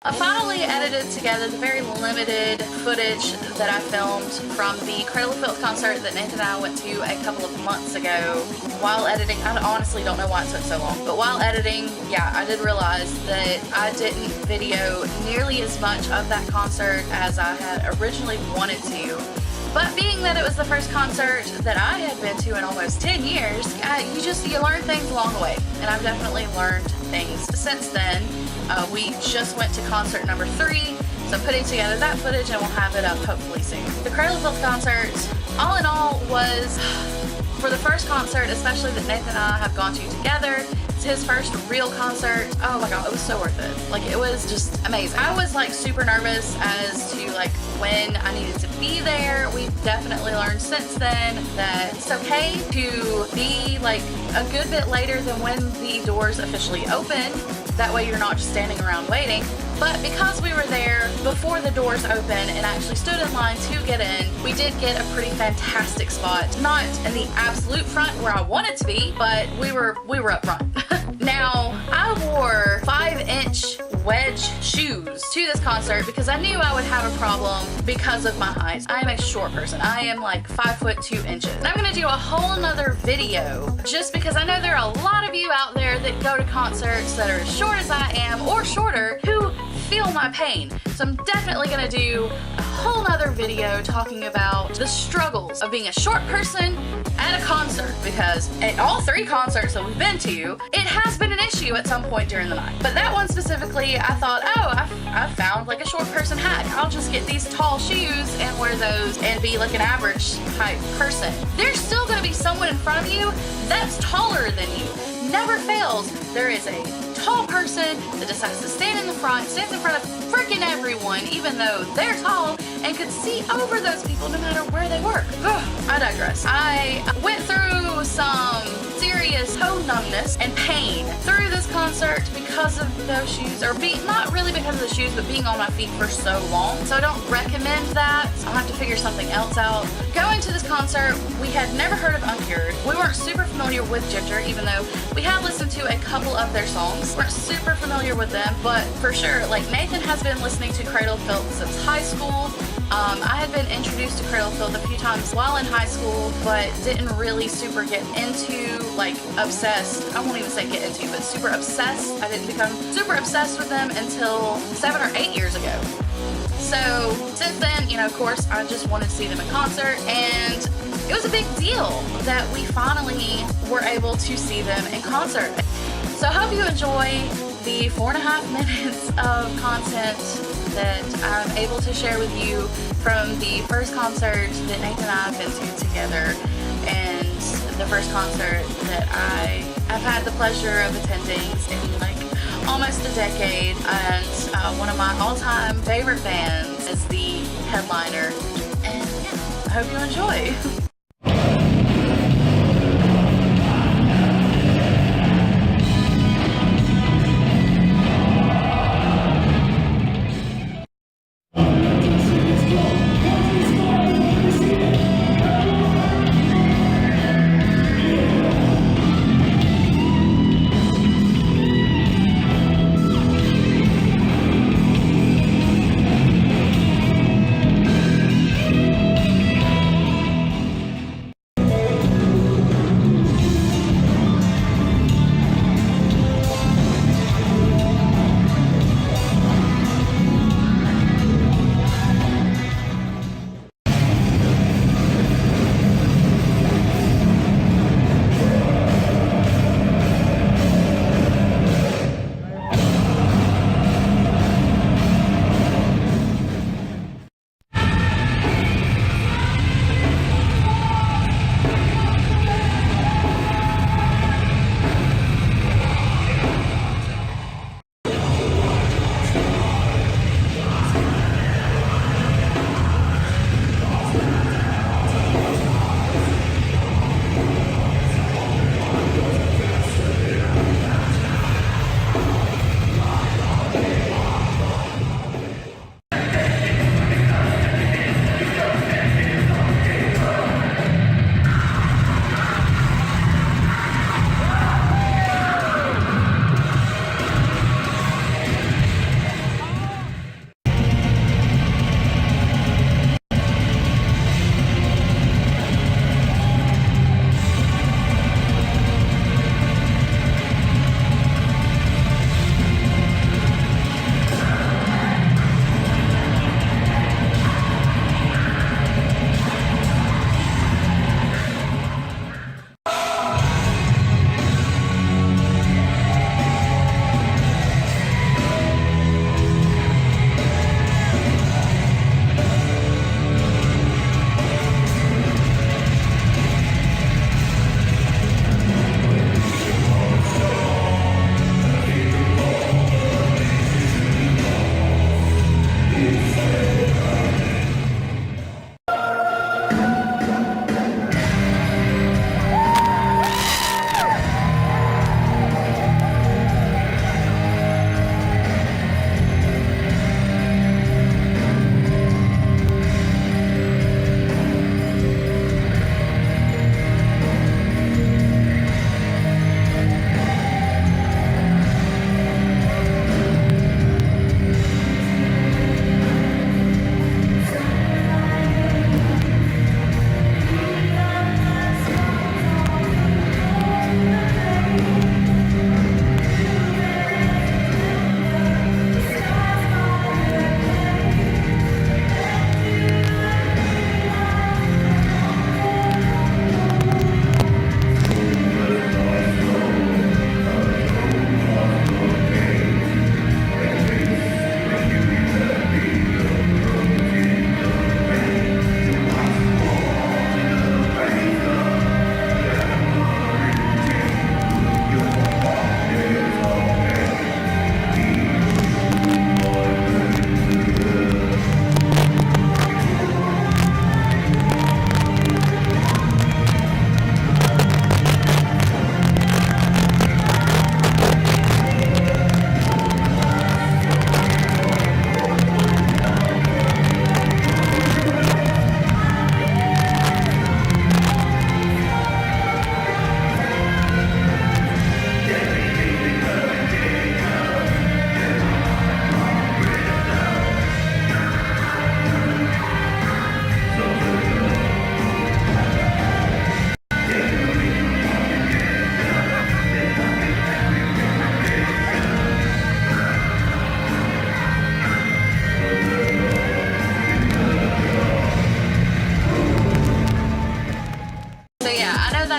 I finally edited together the very limited footage that I filmed from the Cradle of Filth concert that Nathan and I went to a couple of months ago. While editing, I honestly don't know why it took so long, but while editing, yeah, I did realize that I didn't video nearly as much of that concert as I had originally wanted to. But being that it was the first concert that I had been to in almost 10 years, you learn things along the way. And I've definitely learned things since then. We just went to concert number 3, so I'm putting together that footage and we'll have it up hopefully soon. The Cradle of Filth concert, all in all, was, for the first concert, especially that Nathan and I have gone to together, it's his first real concert. Oh my god, it was so worth it. Like, it was just amazing. I was like super nervous as to like when I needed to be there. We've definitely learned since then that it's okay to be like a good bit later than when the doors officially open. That way you're not just standing around waiting. But because we were there before the doors opened and actually stood in line to get in, we did get a pretty fantastic spot. Not in the absolute front where I wanted to be, but we were up front. Now, I wore 5-inch wedge shoes to this concert because I knew I would have a problem because of my height. I am a short person. I am like 5 foot 2 inches. And I'm gonna do a whole nother video just because I know there are a lot of you out there that go to concerts that are as short as I am or shorter who feel my pain. So I'm definitely gonna do a whole nother video talking about the struggles of being a short person at a concert, because at all 3 concerts that we've been to, it has been an issue at some point during the night. But that one specifically, I thought, oh, I found like a short person hack. I'll just get these tall shoes and wear those and be like an average type person. There's still gonna be someone in front of you that's taller than you. Never fails. There is a tall person that decides to stand in the front, stands in front of freaking everyone, even though they're tall, and could see over those people no matter where they were. I digress. I went through some serious toe numbness and pain through this concert because of those shoes, or not really because of the shoes, but being on my feet for so long. So I don't recommend that. I'll have to figure something else out. Going to this concert, we had never heard of Uncured. We weren't super familiar with Jinjer, even though we had listened to a couple of their songs. Weren't super familiar with them, but for sure, like, Nathan has been listening to Cradle of Filth since high school. I had been introduced to Cradle of Filth a few times while in high school, but didn't really super get into, like, obsessed. I won't even say get into, but super obsessed. I didn't become super obsessed with them until 7 or 8 years ago. So since then, you know, of course, I just wanted to see them in concert, and it was a big deal that we finally were able to see them in concert. So I hope you enjoy the 4.5 minutes of content that I'm able to share with you from the first concert that Nathan and I have been to together, and the first concert that I have had the pleasure of attending in like almost a decade, and one of my all-time favorite bands is the headliner. And yeah, I hope you enjoy.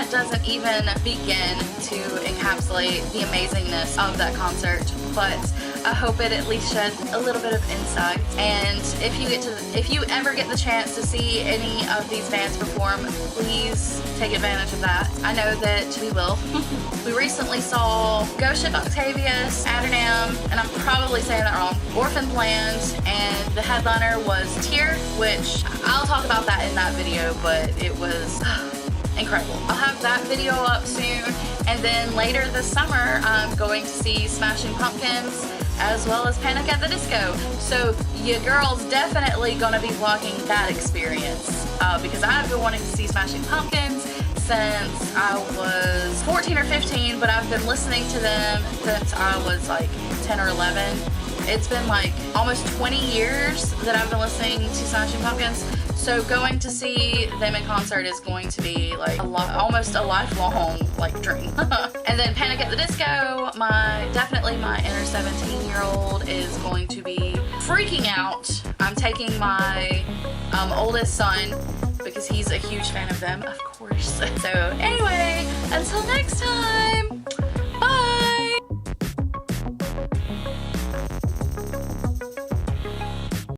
doesn't even begin to encapsulate the amazingness of that concert, but I hope it at least sheds a little bit of insight. And if you ever get the chance to see any of these bands perform, please take advantage of that. I know that we will. We recently saw Ghost Ship Octavius, Adonam, and I'm probably saying that wrong, Orphan Land, and the headliner was Tyr, which I'll talk about that in that video, but it was incredible. I'll have that video up soon, and then later this summer I'm going to see Smashing Pumpkins as well as Panic at the Disco. So your girl's definitely gonna be vlogging that experience because I've been wanting to see Smashing Pumpkins since I was 14 or 15, but I've been listening to them since I was like 10 or 11. It's been like almost 20 years that I've been listening to Smashing Pumpkins. So going to see them in concert is going to be like almost a lifelong like dream. And then Panic at the Disco, definitely my inner 17-year-old is going to be freaking out. I'm taking my oldest son because he's a huge fan of them, of course. So anyway, until next time.